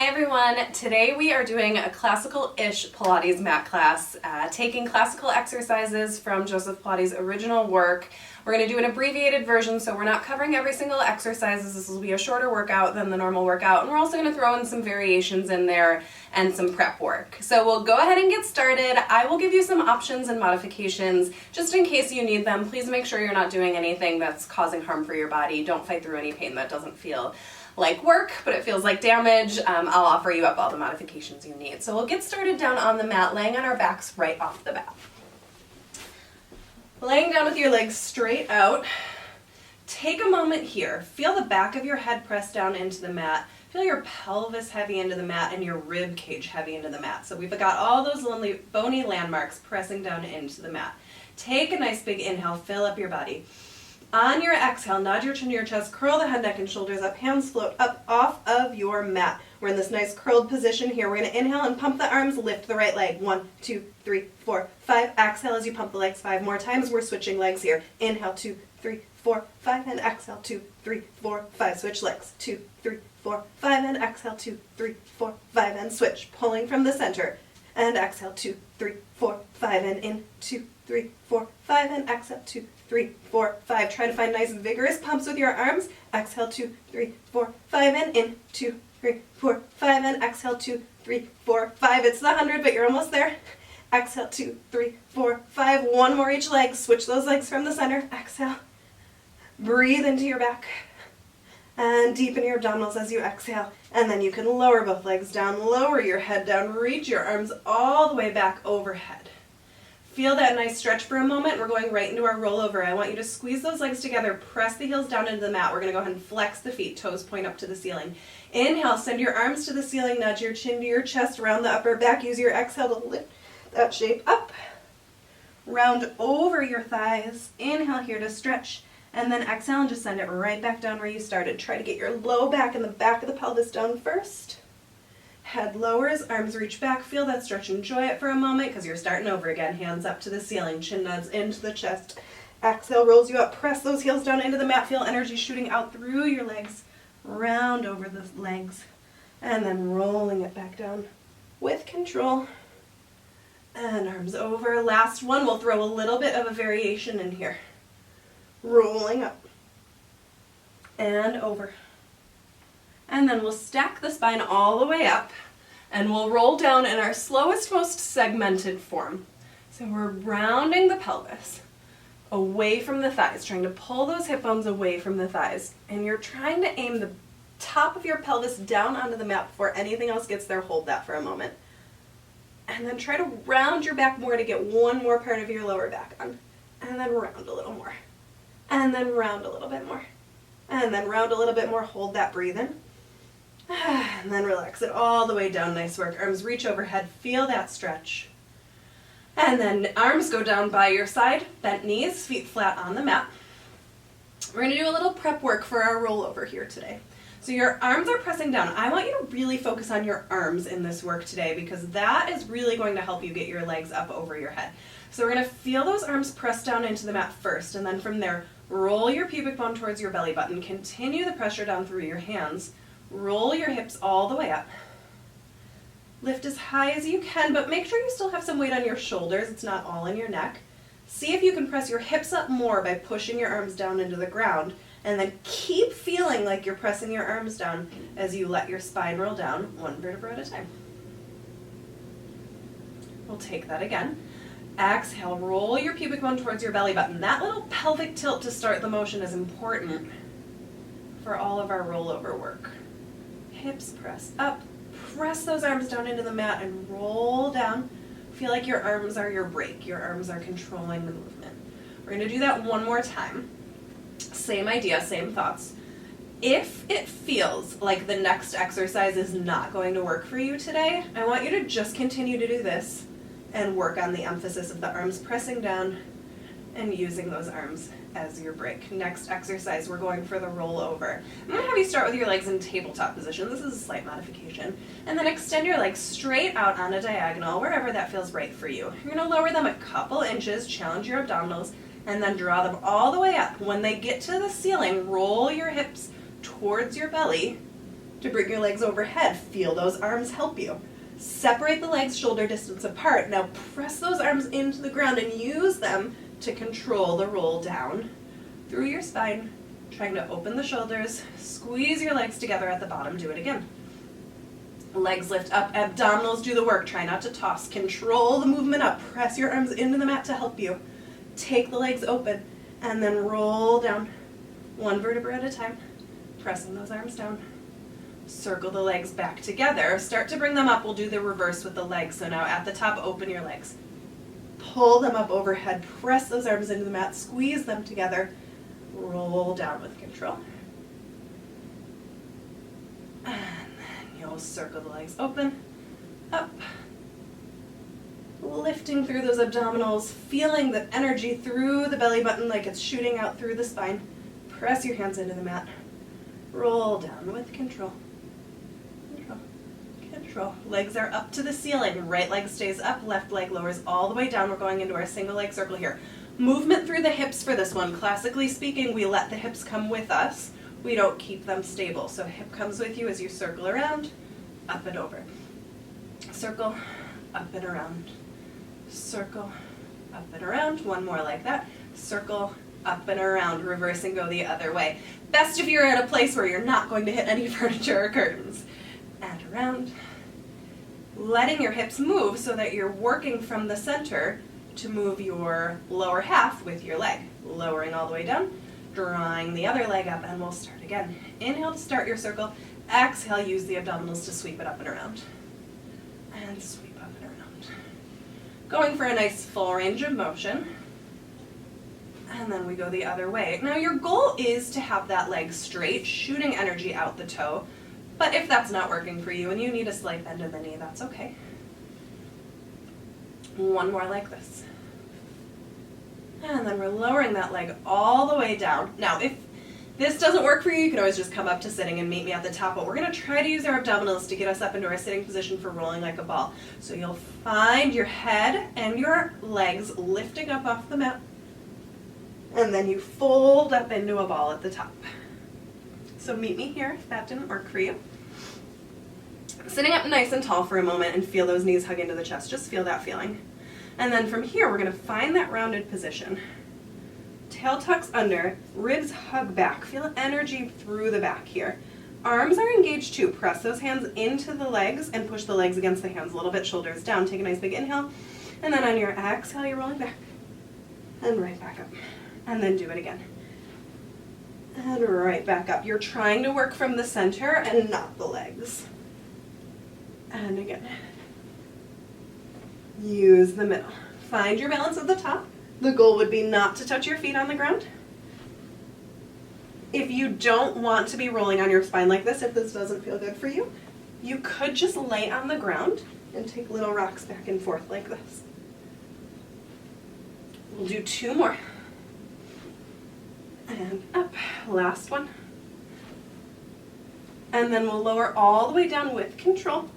Hi everyone, today we are doing a classical-ish Pilates mat class, taking classical exercises from Joseph Pilates' original work. We're going to do an abbreviated version, so we're not covering every single exercise. This will be a shorter workout than the normal workout, and we're also going to throw in some variations in there and some prep work. So we'll go ahead and get started. I will give you some options and modifications just in case you need them. Please make sure you're not doing anything that's causing harm for your body. Don't fight through any pain that doesn't feel like work, but it feels like damage. I'll offer you up all the modifications you need. So we'll get started down on the mat, laying on our backs right off the bat. Laying down with your legs straight out. Take a moment here. Feel the back of your head press down into the mat. Feel your pelvis heavy into the mat and your rib cage heavy into the mat. So we've got all those lonely, bony landmarks pressing down into the mat. Take a nice big inhale, fill up your body. On your exhale, nod your chin to your chest, curl the head, neck, and shoulders up, hands float up off of your mat. We're in this nice curled position here. We're going to inhale and pump the arms, lift the right leg. 1, 2, 3, 4, 5. Exhale as you pump the legs 5 more times. We're switching legs here. Inhale, 2, 3, 4, 5, and exhale, 2, 3, 4, 5. Switch legs. 2, 3, 4, 5, and exhale, 2, 3, 4, 5, and switch. Pulling from the center. And exhale, 2, 3, 4, 5, and in, 2, 3, 4, 5, and exhale, 2, 3, 4, 5. Try to find nice vigorous pumps with your arms. Exhale, 2, 3, 4, 5, and in, 2, 3, 4, 5, and exhale, 2, 3, 4, 5. It's the 100, but you're almost there. Exhale, 2, 3, 4, 5. One more each leg. Switch those legs from the center. Exhale. Breathe into your back. And deepen your abdominals as you exhale. And then you can lower both legs down, lower your head down, reach your arms all the way back overhead. Feel that nice stretch for a moment. We're going right into our rollover. I want you to squeeze those legs together, press the heels down into the mat. We're going to go ahead and flex the feet, toes point up to the ceiling. Inhale, send your arms to the ceiling, nudge your chin to your chest, round the upper back. Use your exhale to lift that shape up. Round over your thighs. Inhale here to stretch. And then exhale and just send it right back down where you started. Try to get your low back and the back of the pelvis down first. Head lowers, arms reach back. Feel that stretch. Enjoy it for a moment because you're starting over again. Hands up to the ceiling, chin nods into the chest. Exhale rolls you up. Press those heels down into the mat. Feel energy shooting out through your legs. Round over the legs. And then rolling it back down with control. And arms over. Last one. We'll throw a little bit of a variation in here. Rolling up. And over. And then we'll stack the spine all the way up and we'll roll down in our slowest, most segmented form. So we're rounding the pelvis away from the thighs, trying to pull those hip bones away from the thighs. And you're trying to aim the top of your pelvis down onto the mat before anything else gets there. Hold that for a moment. And then try to round your back more to get one more part of your lower back on. And then round a little more. And then round a little bit more. And then round a little bit more. Hold that, breathe in. And then relax it all the way down. Nice work. Arms reach overhead. Feel that stretch. And then arms go down by your side. Bent knees, feet flat on the mat. We're going to do a little prep work for our rollover here today. So your arms are pressing down. I want you to really focus on your arms in this work today because that is really going to help you get your legs up over your head. So we're going to feel those arms press down into the mat first, and then from there, roll your pubic bone towards your belly button. Continue the pressure down through your hands. Roll your hips all the way up. Lift as high as you can, but make sure you still have some weight on your shoulders. It's not all in your neck. See if you can press your hips up more by pushing your arms down into the ground, and then keep feeling like you're pressing your arms down as you let your spine roll down one vertebra at a time. We'll take that again. Exhale, roll your pubic bone towards your belly button. That little pelvic tilt to start the motion is important for all of our rollover work. Hips press up, press those arms down into the mat and roll down. Feel like your arms are your brake. Your arms are controlling the movement. We're going to do that one more time. Same idea, same thoughts. If it feels like the next exercise is not going to work for you today, I want you to just continue to do this and work on the emphasis of the arms pressing down and using those arms as your brake. Next exercise, we're going for the rollover. I'm going to have you start with your legs in tabletop position. This is a slight modification. And then extend your legs straight out on a diagonal, wherever that feels right for you. You're going to lower them a couple inches, challenge your abdominals, and then draw them all the way up. When they get to the ceiling, roll your hips towards your belly to bring your legs overhead. Feel those arms help you. Separate the legs shoulder distance apart. Now press those arms into the ground and use them to control the roll down through your spine, trying to open the shoulders, squeeze your legs together at the bottom. Do it again. Legs lift up, abdominals do the work. Try not to toss. Control the movement up. Press your arms into the mat to help you. Take the legs open and then roll down, one vertebra at a time, pressing those arms down. Circle the legs back together. Start to bring them up. We'll do the reverse with the legs. So now at the top, open your legs. Pull them up overhead. Press those arms into the mat. Squeeze them together. Roll down with control. And then you'll circle the legs open, up. Lifting through those abdominals, feeling the energy through the belly button like it's shooting out through the spine. Press your hands into the mat. Roll down with control. Control. Control. Legs are up to the ceiling. Right leg stays up, left leg lowers all the way down. We're going into our single leg circle here. Movement through the hips for this one. Classically speaking, we let the hips come with us. We don't keep them stable. So hip comes with you as you circle around, up and over. Circle, up and around. Circle, up and around. One more like that. Circle, up and around. Reverse and go the other way. Best if you're at a place where you're not going to hit any furniture or curtains. And around. Letting your hips move so that you're working from the center to move your lower half with your leg. Lowering all the way down, drawing the other leg up, and we'll start again. Inhale to start your circle. Exhale, use the abdominals to sweep it up and around. And sweep up and around. Going for a nice full range of motion. And then we go the other way. Now your goal is to have that leg straight, shooting energy out the toe. But if that's not working for you and you need a slight bend in the knee, that's okay. One more like this. And then we're lowering that leg all the way down. Now, if this doesn't work for you, you can always just come up to sitting and meet me at the top, but we're going to try to use our abdominals to get us up into our sitting position for rolling like a ball. So you'll find your head and your legs lifting up off the mat, and then you fold up into a ball at the top. So meet me here if that didn't work for you. Sitting up nice and tall for a moment and feel those knees hug into the chest. Just feel that feeling. And then from here, we're going to find that rounded position. Tail tucks under, ribs hug back. Feel energy through the back here. Arms are engaged too. Press those hands into the legs and push the legs against the hands a little bit, shoulders down. Take a nice big inhale. And then on your exhale, you're rolling back. And right back up. And then do it again. And right back up. You're trying to work from the center and not the legs. And again. Use the middle. Find your balance at the top. The goal would be not to touch your feet on the ground. If you don't want to be rolling on your spine like this, if this doesn't feel good for you, you could just lay on the ground and take little rocks back and forth like this. We'll do 2 more. And up. Last one. And then we'll lower all the way down with control.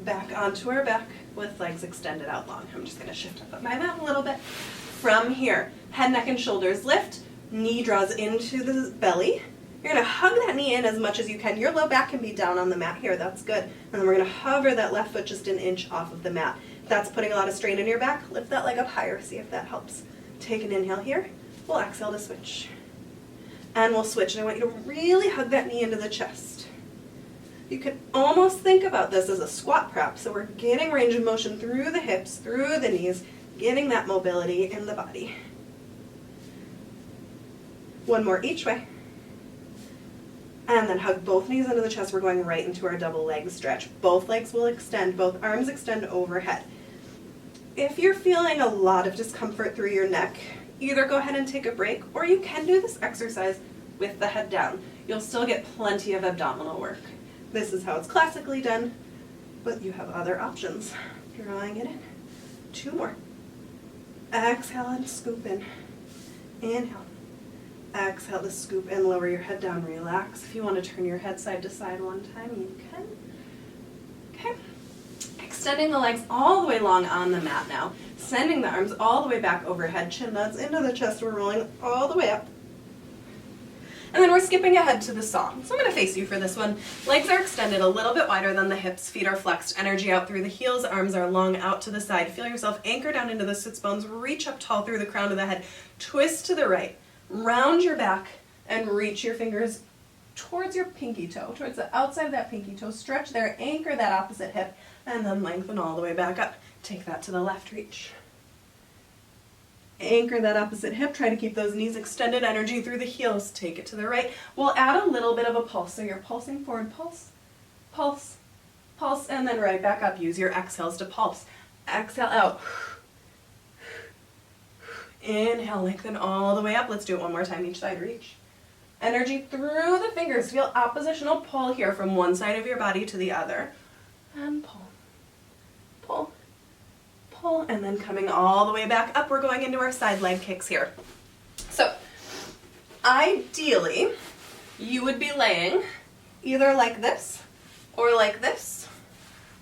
Back onto our back with legs extended out long. I'm just going to shift up my mat a little bit. From here, head, neck, and shoulders lift. Knee draws into the belly. You're going to hug that knee in as much as you can. Your low back can be down on the mat here. That's good. And then we're going to hover that left foot just an inch off of the mat. If that's putting a lot of strain in your back, lift that leg up higher. See if that helps. Take an inhale here. We'll exhale to switch. And we'll switch. And I want you to really hug that knee into the chest. You can almost think about this as a squat prep. So we're getting range of motion through the hips, through the knees, getting that mobility in the body. One more each way. And then hug both knees into the chest. We're going right into our double leg stretch. Both legs will extend, both arms extend overhead. If you're feeling a lot of discomfort through your neck, either go ahead and take a break, or you can do this exercise with the head down. You'll still get plenty of abdominal work. This is how it's classically done, but you have other options. Drawing it in. 2 more. Exhale and scoop in. Inhale. Exhale to scoop in, lower your head down, relax. If you want to turn your head side to side one time, you can. Okay. Extending the legs all the way long on the mat now. Sending the arms all the way back overhead, chin nods into the chest. We're rolling all the way up. And then we're skipping ahead to the saw. So I'm going to face you for this one. Legs are extended a little bit wider than the hips. Feet are flexed. Energy out through the heels. Arms are long out to the side. Feel yourself anchor down into the sits bones. Reach up tall through the crown of the head. Twist to the right. Round your back and reach your fingers towards your pinky toe, towards the outside of that pinky toe. Stretch there. Anchor that opposite hip. And then lengthen all the way back up. Take that to the left. Reach. Anchor that opposite hip. Try to keep those knees extended. Energy through the heels. Take it to the right. We'll add a little bit of a pulse. So you're pulsing forward. Pulse, pulse, pulse, and then right back up. Use your exhales to pulse. Exhale out. Inhale, lengthen all the way up. Let's do it one more time each side. Reach. Energy through the fingers. Feel oppositional pull here from one side of your body to the other. And pull, pull, pull, and then coming all the way back up. We're going into our side leg kicks here. So, ideally, you would be laying either like this or like this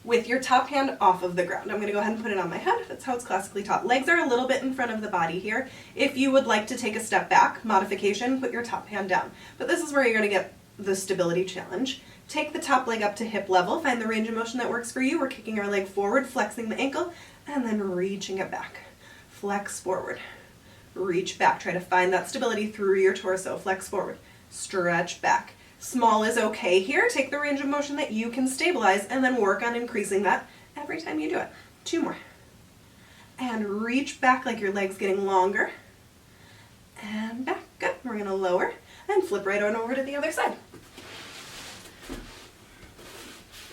with your top hand off of the ground. I'm going to go ahead and put it on my head. That's how it's classically taught. Legs are a little bit in front of the body here. If you would like to take a step back, modification, put your top hand down. But this is where you're going to get the stability challenge. Take the top leg up to hip level. Find the range of motion that works for you. We're kicking our leg forward, flexing the ankle, and then reaching it back. Flex forward. Reach back. Try to find that stability through your torso. Flex forward. Stretch back. Small is okay here. Take the range of motion that you can stabilize and then work on increasing that every time you do it. 2 more. And reach back like your leg's getting longer. And back. Good. We're going to lower and flip right on over to the other side.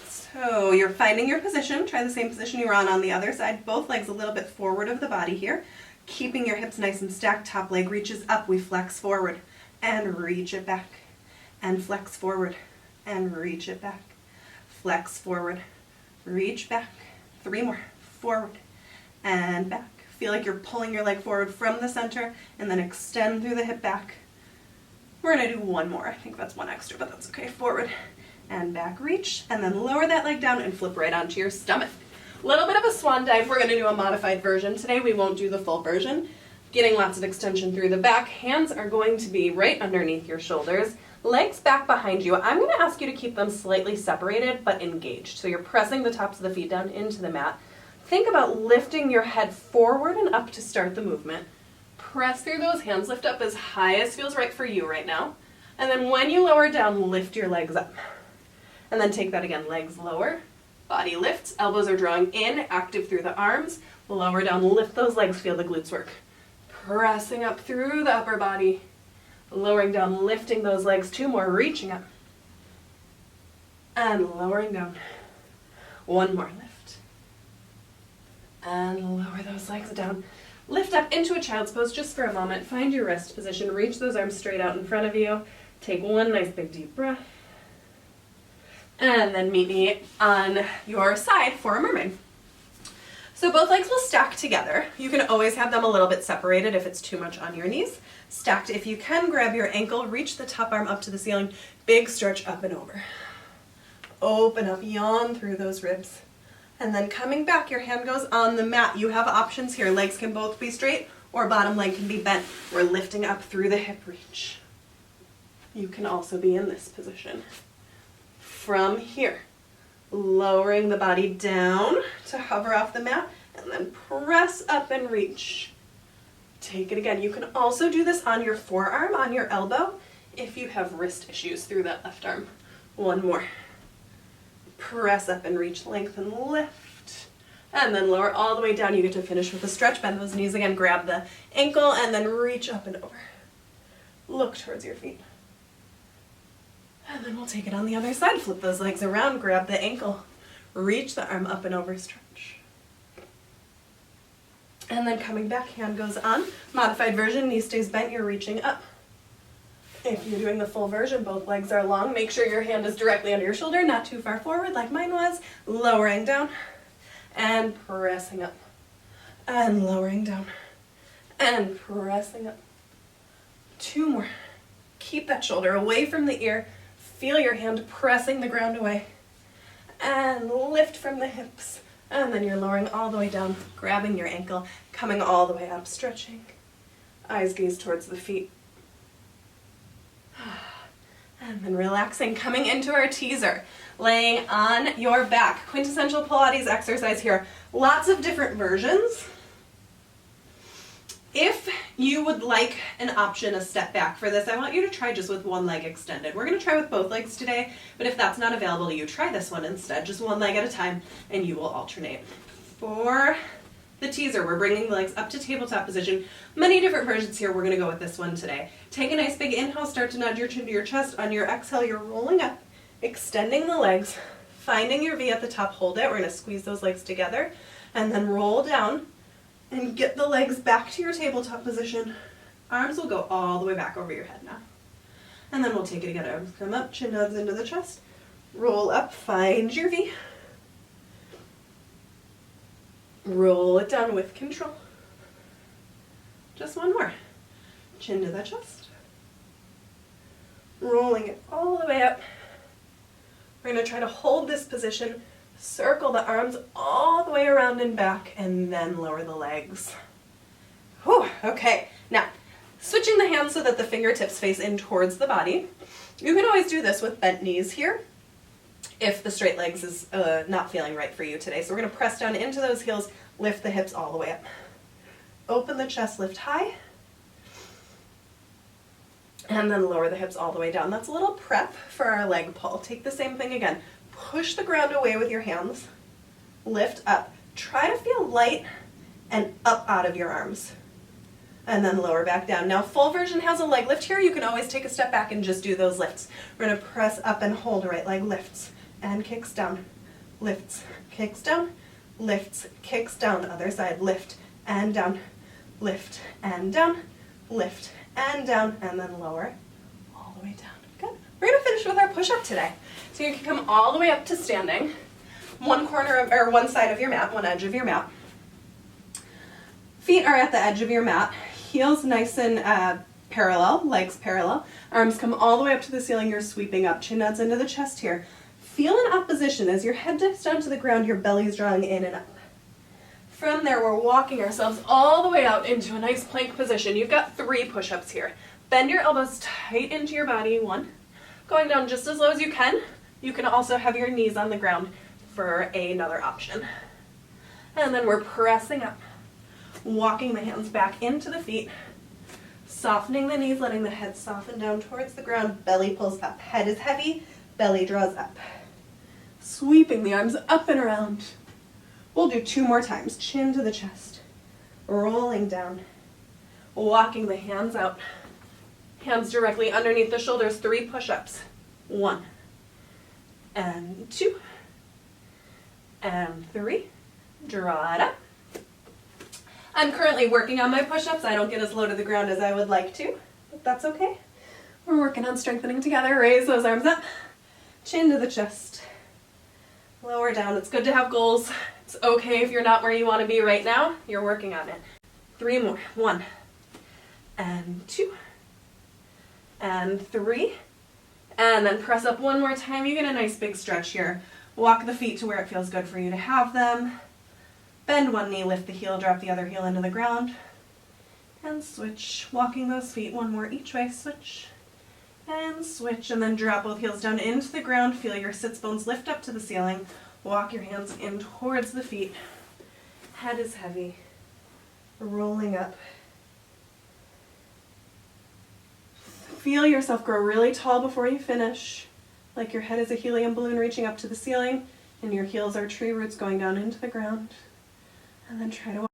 So you're finding your position. Try the same position you were on the other side. Both legs a little bit forward of the body here. Keeping your hips nice and stacked. Top leg reaches up. We flex forward and reach it back. And flex forward and reach it back. Flex forward, reach back. 3 more. Forward and back. Feel like you're pulling your leg forward from the center and then extend through the hip back. We're going to do 1 more. I think that's 1 extra, but that's okay. Forward and back, reach, and then lower that leg down and flip right onto your stomach. A little bit of a swan dive. We're going to do a modified version today. We won't do the full version. Getting lots of extension through the back. Hands are going to be right underneath your shoulders. Legs back behind you. I'm going to ask you to keep them slightly separated but engaged. So you're pressing the tops of the feet down into the mat. Think about lifting your head forward and up to start the movement. Press through those hands. Lift up as high as feels right for you right now. And then when you lower down, lift your legs up. And then take that again. Legs lower. Body lifts. Elbows are drawing in. Active through the arms. Lower down. Lift those legs. Feel the glutes work. Pressing up through the upper body. Lowering down, lifting those legs. 2 more, reaching up. And lowering down. 1 more, lift. And lower those legs down. Lift up into a child's pose just for a moment. Find your rest position. Reach those arms straight out in front of you. Take 1 nice big deep breath. And then meet me on your side for a mermaid. So both legs will stack together. You can always have them a little bit separated if it's too much on your knees. Stacked if you can, grab your ankle, reach the top arm up to the ceiling, big stretch up and over. Open up, yawn through those ribs. And then coming back, your hand goes on the mat. You have options here. Legs can both be straight or bottom leg can be bent. We're lifting up through the hip reach. You can also be in this position. From here, lowering the body down to hover off the mat and then press up and reach. Take it again. You can also do this on your forearm, on your elbow, if you have wrist issues through that left arm. 1 more. Press up and reach, lengthen, lift, and then lower all the way down. You get to finish with a stretch. Bend those knees again, grab the ankle, and then reach up and over. Look towards your feet. And then we'll take it on the other side. Flip those legs around, grab the ankle, reach the arm up and over, stretch. And then coming back, hand goes on. Modified version, knee stays bent, you're reaching up. If you're doing the full version, both legs are long. Make sure your hand is directly under your shoulder, not too far forward like mine was. Lowering down and pressing up. And lowering down and pressing up. 2 more. Keep that shoulder away from the ear. Feel your hand pressing the ground away. And lift from the hips. And then you're lowering all the way down, grabbing your ankle, coming all the way up, stretching. Eyes gaze towards the feet. And then relaxing, coming into our teaser, laying on your back. Quintessential Pilates exercise here. Lots of different versions. If you would like an option, a step back for this, I want you to try just with one leg extended. We're going to try with both legs today, but if that's not available to you, try this one instead, just one leg at a time, and you will alternate. For the teaser, we're bringing the legs up to tabletop position. Many different versions here. We're going to go with this one today. Take a nice big inhale, start to nudge your chin to your chest. On your exhale, you're rolling up, extending the legs, finding your V at the top, hold it. We're going to squeeze those legs together, and then roll down and get the legs back to your tabletop position. Arms will go all the way back over your head now. And then we'll take it again. Arms come up, chin nods into the chest. Roll up, find your V. Roll it down with control. Just one more. Chin to the chest. Rolling it all the way up. We're going to try to hold this position. Circle the arms all the way around and back, and then lower the legs. Whew, okay, now switching the hands so that the fingertips face in towards the body. You can always do this with bent knees here if the straight legs is not feeling right for you today. So we're going to press down into those heels, lift the hips all the way up. Open the chest, lift high, and then lower the hips all the way down. That's a little prep for our leg pull. Take the same thing again. Push the ground away with your hands, lift up. Try to feel light and up out of your arms, and then lower back down. Now full version has a leg lift here. You can always take a step back and just do those lifts. We're going to press up and hold, right leg lifts and kicks down, lifts, kicks down, lifts, kicks down, other side, lift and down, lift and down, lift and down, and then lower all the way down. Good. We're going to finish with our push-up today. So you can come all the way up to standing, one side of your mat, one edge of your mat. Feet are at the edge of your mat, heels nice and parallel, legs parallel. Arms come all the way up to the ceiling, you're sweeping up, chin nods into the chest here. Feel an opposition as your head dips down to the ground, your belly's drawing in and up. From there, we're walking ourselves all the way out into a nice plank position. You've got 3 push-ups here. Bend your elbows tight into your body, 1. Going down just as low as you can. You can also have your knees on the ground for another option. And then we're pressing up, walking the hands back into the feet, softening the knees, letting the head soften down towards the ground, belly pulls up, head is heavy, belly draws up. Sweeping the arms up and around. We'll do 2 more times, chin to the chest, rolling down, walking the hands out, hands directly underneath the shoulders, 3 push-ups, 1. And 2, and 3, draw it up. I'm currently working on my push-ups. I don't get as low to the ground as I would like to, but that's okay. We're working on strengthening together. Raise those arms up, chin to the chest, lower down. It's good to have goals. It's okay if you're not where you want to be right now. You're working on it. 3 more, 1, and 2, and 3, and then press up 1 more time. You get a nice big stretch here. Walk the feet to where it feels good for you to have them. Bend 1 knee, lift the heel, drop the other heel into the ground. And switch, walking those feet 1 more each way, switch, and switch, and then drop both heels down into the ground. Feel your sits bones lift up to the ceiling. Walk your hands in towards the feet. Head is heavy, rolling up. Feel yourself grow really tall before you finish, like your head is a helium balloon reaching up to the ceiling, and your heels are tree roots going down into the ground. And then try to